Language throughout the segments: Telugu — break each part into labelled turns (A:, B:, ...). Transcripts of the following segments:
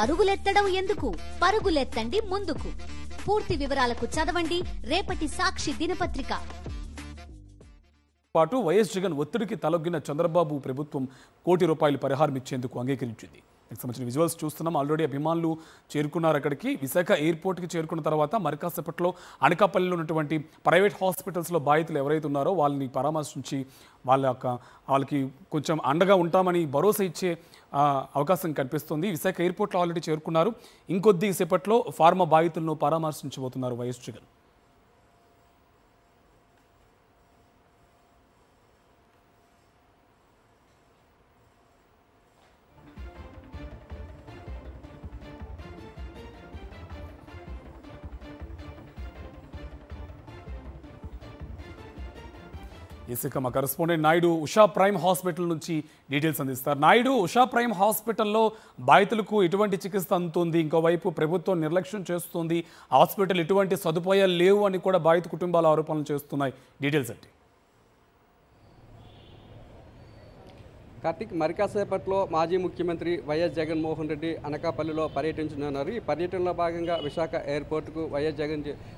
A: పరుగులెత్తడం ఎందుకు? పరుగులెత్తండి ముందుకు. పూర్తి వివరాలకు చదవండి రేపటి సాక్షి దినపత్రిక.
B: పాటు వైఎస్ జగన్ ఒత్తిడికి తలొగ్గిన చంద్రబాబు ప్రభుత్వం ₹1 కోటి పరిహారం ఇచ్చేందుకు అంగీకరించింది. దీనికి సంబంధించిన విజువల్స్ చూస్తున్నాం. ఆల్రెడీ అభిమానులు చేరుకున్నారు అక్కడికి. విశాఖ ఎయిర్పోర్ట్కి చేరుకున్న తర్వాత మరికాసేపట్లో అనకాపల్లిలో ఉన్నటువంటి ప్రైవేట్ హాస్పిటల్స్లో బాధితులు ఎవరైతే ఉన్నారో వాళ్ళని పరామర్శించి వాళ్ళకి కొంచెం అండగా ఉంటామని భరోసా ఇచ్చే అవకాశం కనిపిస్తుంది. విశాఖ ఎయిర్పోర్ట్లో ఆల్రెడీ చేరుకున్నారు. ఇంకొద్ది సేపట్లో ఫార్మా బాధితులను పరామర్శించబోతున్నారు వైఎస్ జగన్. ఇసుక మా correspondent Naidu Usha prime hospital నుంచి డీటెయిల్స్ అందిస్తారు. నాయుడు, ఉషా ప్రైమ్ హాస్పిటల్లో బాధితులకు ఎటువంటి చికిత్స అందుతుంది? ఇంకోవైపు ప్రభుత్వం నిర్లక్ష్యం చేస్తుంది, హాస్పిటల్ ఎటువంటి సదుపాయాలు లేవు అని కూడా బాధిత కుటుంబాలు ఆరోపణలు చేస్తున్నాయి. డీటెయిల్స్ అంటే
C: కార్తిక్, మరికాసేపట్లో మాజీ ముఖ్యమంత్రి వైఎస్ జగన్మోహన్ రెడ్డి అనకాపల్లిలో పర్యటించనున్నారు. ఈ పర్యటనలో భాగంగా విశాఖ ఎయిర్పోర్టుకు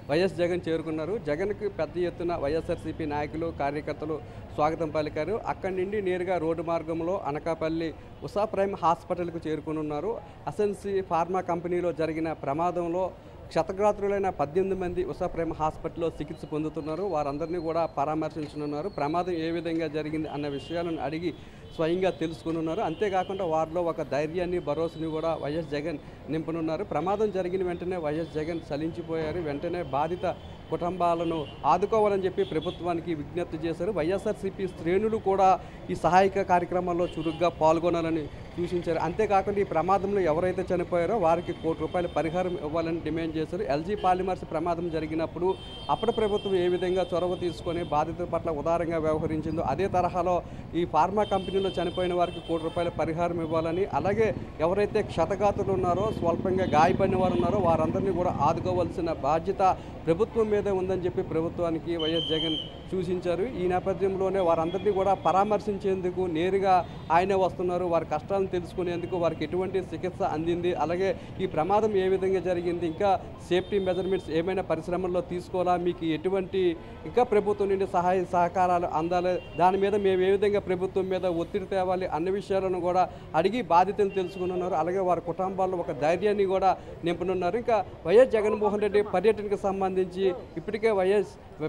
C: వైఎస్ జగన్ చేరుకున్నారు. జగన్కు పెద్ద ఎత్తున వైఎస్ఆర్సీపీ నాయకులు, కార్యకర్తలు స్వాగతం పలికారు. అక్కడి నుండి నేరుగా రోడ్డు మార్గంలో అనకాపల్లి ఉషా ప్రైమ్ హాస్పిటల్కు చేరుకునున్నారు. అసెన్సీ ఫార్మా కంపెనీలో జరిగిన ప్రమాదంలో క్షతగాత్రులైన 18 మంది ఉషా ప్రైమ్ హాస్పిటల్లో చికిత్స పొందుతున్నారు. వారందరినీ కూడా పరామర్శించనున్నారు. ప్రమాదం ఏ విధంగా జరిగింది అన్న విషయాలను అడిగి స్వయంగా తెలుసుకున్నారు. అంతేకాకుండా వారిలో ఒక ధైర్యాన్ని, భరోసాని కూడా వైఎస్ జగన్ నింపనున్నారు. ప్రమాదం జరిగిన వెంటనే వైఎస్ జగన్ చలించిపోయారు. వెంటనే బాధిత కుటుంబాలను ఆదుకోవాలని చెప్పి ప్రభుత్వానికి విజ్ఞప్తి చేశారు. వైఎస్ఆర్సీపీ శ్రేణులు కూడా ఈ సహాయక కార్యక్రమాల్లో చురుగ్గా పాల్గొనాలని సూచించారు. అంతేకాకుండా ఈ ప్రమాదంలో ఎవరైతే చనిపోయారో వారికి ₹1 కోటి పరిహారం ఇవ్వాలని డిమాండ్ చేశారు. ఎల్జీ పాలిమర్స్ ప్రమాదం జరిగినప్పుడు అప్పటి ప్రభుత్వం ఏ విధంగా చొరవ తీసుకొని బాధితుల పట్ల ఉదారంగా వ్యవహరించిందో అదే తరహాలో ఈ ఫార్మా కంపెనీలో చనిపోయిన వారికి ₹1 కోటి పరిహారం ఇవ్వాలని, అలాగే ఎవరైతే క్షతగాతులు ఉన్నారో, స్వల్పంగా గాయపడిన వారు ఉన్నారో వారందరినీ కూడా ఆదుకోవాల్సిన బాధ్యత ప్రభుత్వం మీదే ఉందని చెప్పి ప్రభుత్వానికి వైఎస్ జగన్ సూచించారు. ఈ నేపథ్యంలోనే వారందరినీ కూడా పరామర్శించేందుకు నేరుగా ఆయనే వస్తున్నారు. వారి కష్టాలను తెలుసుకునేందుకు, వారికి ఎటువంటి చికిత్స అందింది, అలాగే ఈ ప్రమాదం ఏ విధంగా జరిగింది, ఇంకా సేఫ్టీ మెజర్మెంట్స్ ఏమైనా పరిశ్రమల్లో తీసుకోవాలా, మీకు ఎటువంటి ఇంకా ప్రభుత్వం నుండి సహాయ సహకారాలు అందాలి, దాని మీద మేము ఏ విధంగా ప్రభుత్వం మీద ఒత్తిడి తేవాలి అన్న విషయాలను కూడా అడిగి బాధితులు తెలుసుకున్నారు. అలాగే వారి కుటుంబాల్లో ఒక ధైర్యాన్ని కూడా నింపనున్నారు. ఇంకా వైఎస్ జగన్మోహన్ రెడ్డి పర్యటనకు సంబంధించి ఇప్పటికే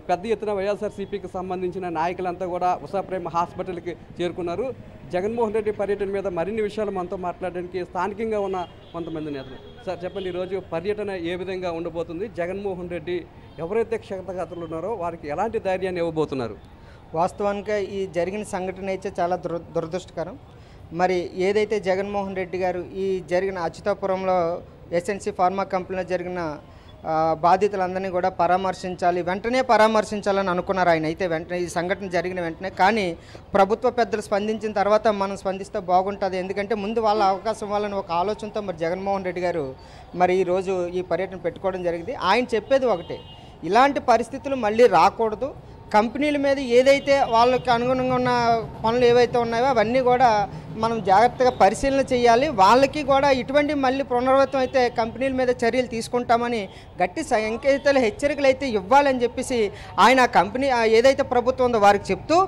C: పెద్ద ఎత్తున వైఎస్ఆర్సీపీకి సంబంధించిన నాయకులంతా కూడా ఉషా ప్రైమ్ హాస్పిటల్కి చేరుకున్నారు. జగన్మోహన్ రెడ్డి పర్యటన మీద మరిన్ని విషయాలు మనతో మాట్లాడడానికి స్థానికంగా ఉన్న కొంతమంది నేతలు. సార్ చెప్పండి, ఈరోజు పర్యటన ఏ విధంగా ఉండబోతుంది? జగన్మోహన్ రెడ్డి ఎవరైతే క్షతగాత్రులు ఉన్నారో వారికి ఎలాంటి ధైర్యాన్ని ఇవ్వబోతున్నారు?
D: వాస్తవానికి ఈ జరిగిన సంఘటన అయితే చాలా దురదృష్టకరం. మరి ఏదైతే జగన్మోహన్ రెడ్డి గారు ఈ జరిగిన అచ్యుతాపురంలో ఎస్ఎన్సీ ఫార్మా కంపెనీలో జరిగిన బాధితులందరినీ కూడా వెంటనే పరామర్శించాలని అనుకున్నారు ఆయన. అయితే వెంటనే ఈ సంఘటన జరిగిన వెంటనే, కానీ ప్రభుత్వ పెద్దలు స్పందించిన తర్వాత మనం స్పందిస్తే బాగుంటుంది. ఎందుకంటే ముందు వాళ్ళ అవకాశం వాళ్ళని ఒక ఆలోచనతో మరి జగన్మోహన్ రెడ్డి గారు మరి ఈరోజు ఈ పర్యటన పెట్టుకోవడం జరిగింది. ఆయన చెప్పేది ఒకటే, ఇలాంటి పరిస్థితులు మళ్ళీ రాకూడదు. కంపెనీల మీద ఏదైతే వాళ్ళకి అనుగుణంగా ఉన్న పనులు ఏవైతే ఉన్నాయో అవన్నీ కూడా మనం జాగ్రత్తగా పరిశీలన చేయాలి. వాళ్ళకి కూడా ఇటువంటి మళ్ళీ పునరావృతం అయితే కంపెనీల మీద చర్యలు తీసుకుంటామని గట్టి సంకేతాలు, హెచ్చరికలు అయితే ఇవ్వాలని చెప్పేసి ఆయన కంపెనీ ఏదైతే ప్రభుత్వం ఉందో వారికి చెప్తూ,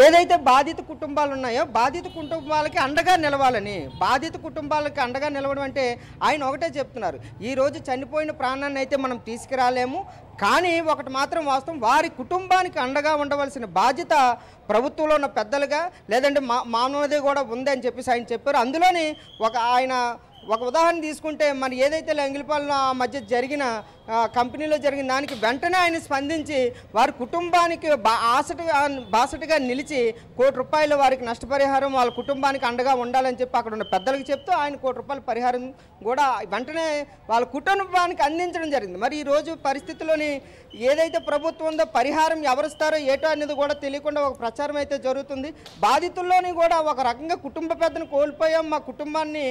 D: ఏదైతే బాధిత కుటుంబాలు ఉన్నాయో బాధిత కుటుంబాలకి అండగా నిలవాలని, బాధిత కుటుంబాలకి అండగా నిలవడం అంటే ఆయన ఒకటే చెప్తున్నారు, ఈరోజు చనిపోయిన ప్రాణాన్ని అయితే మనం తీసుకురాలేము, కానీ ఒకటి మాత్రం వాస్తవం, వారి కుటుంబానికి అండగా ఉండవలసిన బాధ్యత ప్రభుత్వంలో ఉన్న పెద్దలుగా లేదంటే మానవది కూడా ఉందని చెప్పేసి ఆయన చెప్పారు. అందులోని ఆయన ఒక ఉదాహరణ తీసుకుంటే మరి ఏదైతే లంగిలిపాలెం మధ్య జరిగిన కంపెనీలో జరిగిన దానికి వెంటనే ఆయన స్పందించి వారి కుటుంబానికి బాసటగా నిలిచి ₹1 కోటి వారికి నష్టపరిహారం వాళ్ళ కుటుంబానికి అండగా ఉండాలని చెప్పి అక్కడ ఉన్న పెద్దలకు చెప్తూ ఆయన ₹1 కోటి పరిహారం కూడా వెంటనే వాళ్ళ కుటుంబానికి అందించడం జరిగింది. మరి ఈరోజు పరిస్థితుల్లోని ఏదైతే ప్రభుత్వం ఉందో పరిహారం ఎవరిస్తారో ఏటో అనేది కూడా తెలియకుండా ఒక ప్రచారం అయితే జరుగుతుంది. బాధితుల్లోని కూడా ఒక రకంగా కుటుంబ పెద్దను కోల్పోయాం, మా కుటుంబాన్ని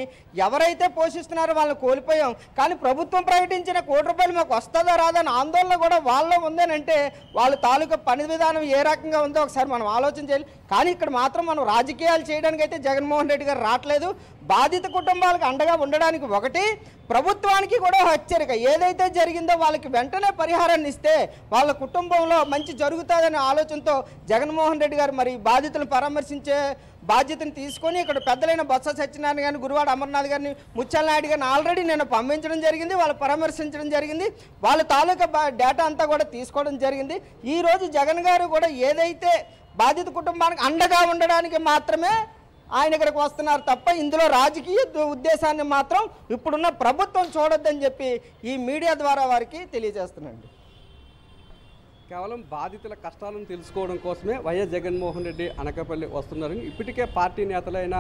D: ఎవరైతే పోషిస్తున్నారో వాళ్ళని కోల్పోయాం, కానీ ప్రభుత్వం ప్రకటించిన ₹1 కోటి మాకు వస్తుందా రాదా అని ఆందోళన కూడా వాళ్ళలో ఉందేనంటే వాళ్ళ తాలూకా పని విధానం ఏ రకంగా ఉందో ఒకసారి మనం ఆలోచన చేయాలి. కానీ ఇక్కడ మాత్రం మనం రాజకీయాలు చేయడానికి అయితే జగన్మోహన్ రెడ్డి గారు రావట్లేదు. బాధిత కుటుంబాలకు అండగా ఉండడానికి ఒకటి, ప్రభుత్వానికి కూడా హెచ్చరిక. ఏదైతే జరిగిందో వాళ్ళకి వెంటనే పరిహారాన్ని ఇస్తే వాళ్ళ కుటుంబంలో మంచి జరుగుతుందనే ఆలోచనతో జగన్మోహన్ రెడ్డి గారు మరి బాధితులను పరామర్శించే బాధ్యతను తీసుకొని ఇక్కడ పెద్దలైన బొత్స సత్యనారాయణ గారిని, గురువాడ అమర్నాథ్ గారిని, ముత్యాల నాయుడు గారిని ఆల్రెడీ నేను పంపించడం జరిగింది. వాళ్ళు పరామర్శించడం జరిగింది. వాళ్ళ తాలూకా డేటా అంతా కూడా తీసుకోవడం జరిగింది. ఈరోజు జగన్ గారు కూడా ఏదైతే బాధిత కుటుంబానికి అండగా ఉండడానికి మాత్రమే ఆయన ఇక్కడికి వస్తున్నారు తప్ప ఇందులో రాజకీయ ఉద్దేశాన్ని మాత్రం ఇప్పుడున్న ప్రభుత్వం చూడొద్దని చెప్పి ఈ మీడియా ద్వారా వారికి తెలియజేస్తున్నాండి.
C: కేవలం బాధితుల కష్టాలను తెలుసుకోవడం కోసమే వైఎస్ జగన్మోహన్ రెడ్డి అనకాపల్లి వస్తున్నారని ఇప్పటికే పార్టీ నేతలైన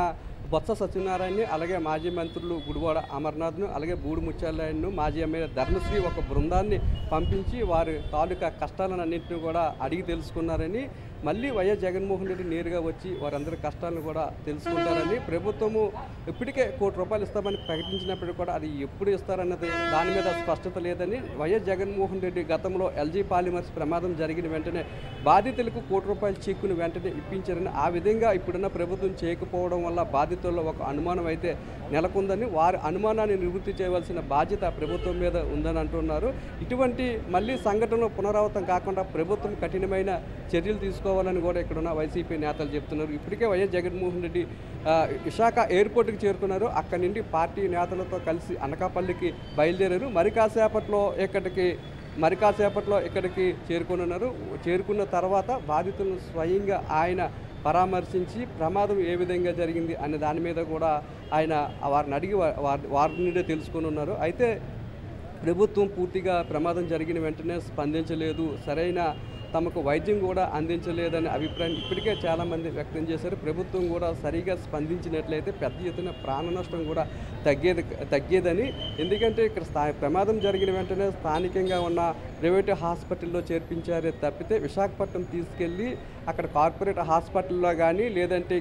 C: బొత్స సత్యనారాయణని, అలాగే మాజీ మంత్రులు గుడివాడ అమర్నాథ్ను, అలాగే బూడి ముత్యాలరాయన్ను, మాజీ ఎమ్మెల్యే ధర్మశ్రీ ఒక బృందాన్ని పంపించి వారి తాలూకా కష్టాలన్నింటినీ కూడా అడిగి తెలుసుకున్నారని, మళ్ళీ వైఎస్ జగన్మోహన్ రెడ్డి నేరుగా వచ్చి వారందరి కష్టాలను కూడా తెలుసుకుంటారని, ప్రభుత్వము ఇప్పటికే ₹1 కోటి ఇస్తామని ప్రకటించినప్పటికీ కూడా అది ఎప్పుడు ఇస్తారన్నది దాని మీద స్పష్టత లేదని, వైఎస్ జగన్మోహన్ రెడ్డి గతంలో ఎల్జీ పాలిమర్స్ ప్రమాదం జరిగిన వెంటనే బాధితులకు ₹1 కోటి చెక్కును వెంటనే ఇప్పించారని, ఆ విధంగా ఇప్పుడున్న ప్రభుత్వం చేయకపోవడం వల్ల బాధితుల్లో ఒక అనుమానం అయితే నెలకొందని, వారి అనుమానాన్ని నివృత్తి చేయవలసిన బాధ్యత ప్రభుత్వం మీద ఉందని అంటున్నారు. ఇటువంటి మళ్ళీ సంఘటనలు పునరావృతం కాకుండా ప్రభుత్వం కఠినమైన చర్యలు తీసుకోవాలని కూడా ఇక్కడున్న వైసీపీ నేతలు చెప్తున్నారు. ఇప్పటికే వైఎస్ జగన్మోహన్ రెడ్డి విశాఖ ఎయిర్పోర్ట్కి చేరుకున్నారు. అక్కడి నుండి పార్టీ నేతలతో కలిసి అనకాపల్లికి బయలుదేరారు. మరి కాసేపట్లో ఇక్కడికి చేరుకున్నారు. చేరుకున్న తర్వాత బాధితులను స్వయంగా ఆయన పరామర్శించి ప్రమాదం ఏ విధంగా జరిగింది అనే దాని మీద కూడా ఆయన వారిని అడిగి వారి నుండే తెలుసుకొని ఉన్నారు. అయితే ప్రభుత్వం పూర్తిగా ప్రమాదం జరిగిన వెంటనే స్పందించలేదు, సరైన తమకు వైద్యం కూడా అందించలేదనే అభిప్రాయం ఇప్పటికే చాలామంది వ్యక్తం చేశారు. ప్రభుత్వం కూడా సరిగా స్పందించినట్లయితే పెద్ద ఎత్తున ప్రాణ నష్టం కూడా తగ్గేదని, ఎందుకంటే ఇక్కడ ప్రమాదం జరిగిన వెంటనే స్థానికంగా ఉన్న ప్రైవేటు హాస్పిటల్లో చేర్పించారే తప్పితే విశాఖపట్నం తీసుకెళ్ళి అక్కడ కార్పొరేట్ హాస్పిటల్లో కానీ లేదంటే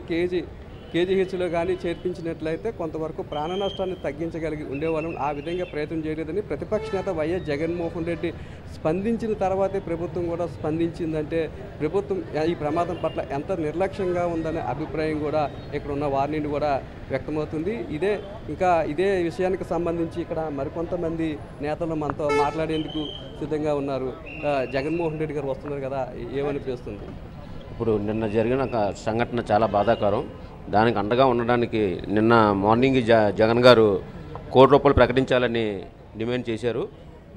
C: కేజీహెచ్లో కానీ చేర్పించినట్లయితే కొంతవరకు ప్రాణ నష్టాన్ని తగ్గించగలిగి ఉండేవాళ్ళం. ఆ విధంగా ప్రయత్నం చేయలేదని ప్రతిపక్ష నేత వైఎస్ జగన్మోహన్ రెడ్డి స్పందించిన తర్వాతే ప్రభుత్వం కూడా స్పందించిందంటే ప్రభుత్వం ఈ ప్రమాదం పట్ల ఎంత నిర్లక్ష్యంగా ఉందనే అభిప్రాయం కూడా ఇక్కడ ఉన్న వారి నుండి కూడా వ్యక్తమవుతుంది. ఇదే విషయానికి సంబంధించి ఇక్కడ మరికొంతమంది నేతలు మనతో మాట్లాడేందుకు సిద్ధంగా ఉన్నారు. జగన్మోహన్ రెడ్డి గారు వస్తున్నారు కదా, ఏమనిపిస్తుంది?
E: ఇప్పుడు నిన్న జరిగిన సంఘటన చాలా బాధాకరం. దానికి అండగా ఉండడానికి నిన్న మార్నింగ్ జగన్ గారు ₹1 కోటి ప్రకటించాలని డిమాండ్ చేశారు.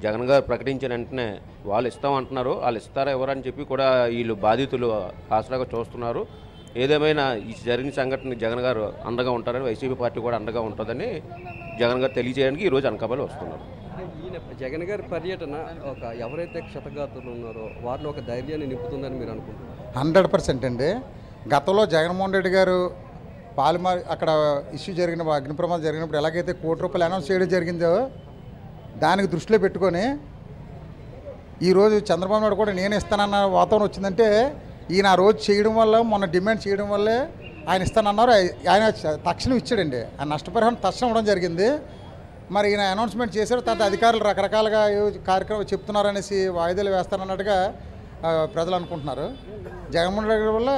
E: జగన్ గారు ప్రకటించిన వెంటనే వాళ్ళు ఇస్తామంటున్నారు. వాళ్ళు ఇస్తారా ఎవరని చెప్పి కూడా వీళ్ళు బాధితులు ఆసరాగా చూస్తున్నారు. ఏదేమైనా ఈ జరిగిన సంఘటన జగన్ గారు అండగా ఉంటారని, వైసీపీ పార్టీ కూడా అండగా ఉంటుందని జగన్ గారు తెలియజేయడానికి ఈరోజు అనకాపల్లి వస్తున్నారు.
C: జగన్ గారి పర్యటన ఎవరైతే క్షతగాతులు ఉన్నారో వారిలో ఒక ధైర్యాన్ని నింపుతుందని మీరు అనుకుంటున్నారు?
F: 100% అండి. గతంలో జగన్మోహన్ రెడ్డి గారు పాలిమర్ అక్కడ ఇష్యూ జరిగిన అగ్ని ప్రమాదం జరిగినప్పుడు ఎలాగైతే ₹1 కోటి అనౌన్స్ చేయడం జరిగిందో దానికి దృష్టిలో పెట్టుకొని ఈరోజు చంద్రబాబు నాయుడు కూడా నేను ఇస్తానన్న వాతావరణం వచ్చిందంటే ఈయన ఆ రోజు చేయడం వల్ల, మొన్న డిమాండ్ చేయడం వల్లే ఆయన ఇస్తానన్నారు. ఆయన తక్షణం ఇచ్చాడండి. ఆ నష్టపరిహారం తక్షణం ఇవ్వడం జరిగింది. మరి ఈయన అనౌన్స్మెంట్ చేశారు. తర్వాత అధికారులు రకరకాలుగా కార్యక్రమం చెప్తున్నారు అనేసి వాయిదాలు వేస్తారన్నట్టుగా ప్రజలు అనుకుంటున్నారు. జగన్మోహన్ రెడ్డి వల్ల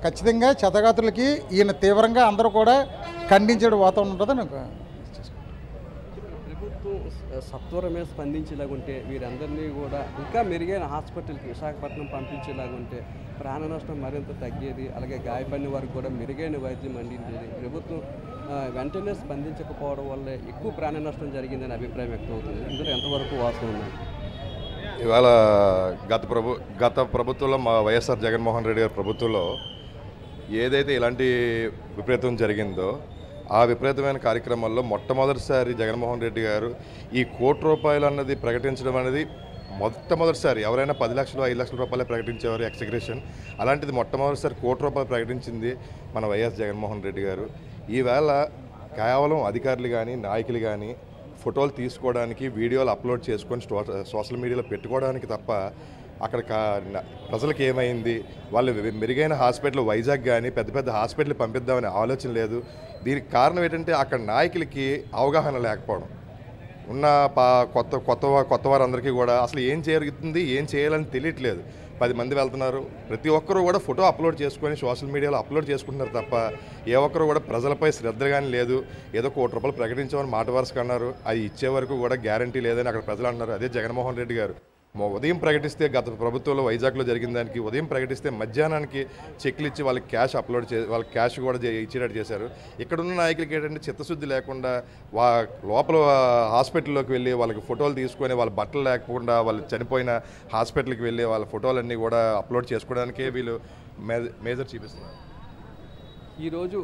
F: ఖచ్చితంగా క్షతగాతులకి ఈయన తీవ్రంగా అందరూ కూడా ఖండించే వాతావరణం ఉంటుందని
C: ప్రభుత్వం సత్వరమే స్పందించేలాగుంటే వీరందరినీ కూడా ఇంకా మెరుగైన హాస్పిటల్కి విశాఖపట్నం పంపించేలాగుంటే ప్రాణ నష్టం మరింత తగ్గేది. అలాగే గాయపడిన వారికి కూడా మెరుగైన వైద్యం అందించేది. ప్రభుత్వం వెంటనే స్పందించకపోవడం వల్లే ఎక్కువ ప్రాణ నష్టం జరిగిందని అభిప్రాయం వ్యక్తమవుతుంది. ఇందులో ఎంతవరకు వాస్తవం ఉంది?
G: ఇవాళ గత ప్రభుత్వంలో మా వైఎస్ఆర్ జగన్మోహన్ రెడ్డి గారి ప్రభుత్వంలో ఏదైతే ఇలాంటి విపరీతం జరిగిందో ఆ విపరీతమైన కార్యక్రమాల్లో మొట్టమొదటిసారి జగన్మోహన్ రెడ్డి గారు ఈ ₹1 కోటి అన్నది ప్రకటించడం అనేది మొట్టమొదటిసారి. ఎవరైనా 10 లక్షలు 5 లక్షల రూపాయలే ప్రకటించేవారు ఎక్స్గ్రేషన్. అలాంటిది మొట్టమొదటిసారి ₹1 కోటి ప్రకటించింది మన వైఎస్ జగన్మోహన్ రెడ్డి గారు. ఈవేళ కేవలం అధికారులు కానీ నాయకులు కానీ ఫోటోలు తీసుకోవడానికి, వీడియోలు అప్లోడ్ చేసుకొని సోషల్ మీడియాలో పెట్టుకోవడానికి తప్ప అక్కడ ప్రజలకు ఏమైంది, వాళ్ళు మెరుగైన హాస్పిటల్ వైజాగ్ కానీ పెద్ద పెద్ద హాస్పిటల్ పంపిద్దామనే ఆలోచన లేదు. దీనికి కారణం ఏంటంటే అక్కడ నాయకులకి అవగాహన లేకపోవడం. ఉన్న కొత్త వారందరికీ కూడా అసలు ఏం జరుగుతుంది, ఏం చేయాలని తెలియట్లేదు. 10 మంది వెళ్తున్నారు. ప్రతి ఒక్కరూ కూడా ఫోటో అప్లోడ్ చేసుకొని సోషల్ మీడియాలో అప్లోడ్ చేసుకుంటున్నారు తప్ప ఏ ఒక్కరు కూడా ప్రజలపై శ్రద్ధ కానీ లేదు. ఏదో ₹1 ప్రకటించామని మాట వరుసగా అన్నారు, అది ఇచ్చే వరకు కూడా గ్యారంటీ లేదని అక్కడ ప్రజలు అంటున్నారు. అదే జగన్మోహన్ రెడ్డి గారు ఉదయం ప్రకటిస్తే గత ప్రభుత్వంలో వైజాగ్లో జరిగిన దానికి ఉదయం ప్రకటిస్తే మధ్యాహ్నానికి చెక్లు ఇచ్చి వాళ్ళకి క్యాష్ అప్లోడ్ వాళ్ళకి క్యాష్ కూడా ఇచ్చేటట్టు చేశారు. ఇక్కడున్న నాయకులకి ఏంటంటే చిత్తశుద్ధి లేకుండా లోపల హాస్పిటల్లోకి వెళ్ళి వాళ్ళకి ఫోటోలు తీసుకొని వాళ్ళ బట్టలు లేకుండా వాళ్ళు చనిపోయిన హాస్పిటల్కి వెళ్ళి వాళ్ళ ఫోటోలన్నీ కూడా అప్లోడ్ చేసుకోవడానికే వీళ్ళు మేజర్ చూపిస్తున్నారు.
C: ఈరోజు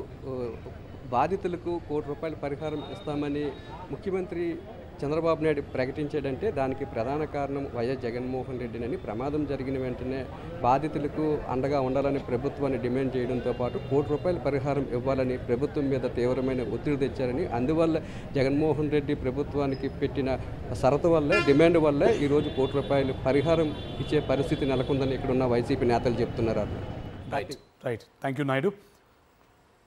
C: బాధితులకు ₹1 పరిహారం ఇస్తామని ముఖ్యమంత్రి చంద్రబాబు నాయుడు ప్రకటించాడంటే దానికి ప్రధాన కారణం వైఎస్ జగన్మోహన్ రెడ్డినని. ప్రమాదం జరిగిన వెంటనే బాధితులకు అండగా ఉండాలని ప్రభుత్వాన్ని డిమాండ్ చేయడంతో పాటు ₹1 పరిహారం ఇవ్వాలని ప్రభుత్వం మీద తీవ్రమైన ఒత్తిడి తెచ్చారని, అందువల్ల జగన్మోహన్ రెడ్డి ప్రభుత్వానికి పెట్టిన షరతు వల్లే డిమాండ్ వల్లే ఈరోజు ₹1 పరిహారం ఇచ్చే పరిస్థితి నెలకొందని ఇక్కడున్న వైసీపీ నేతలు చెప్తున్నారు.
B: Right thank you Naidu.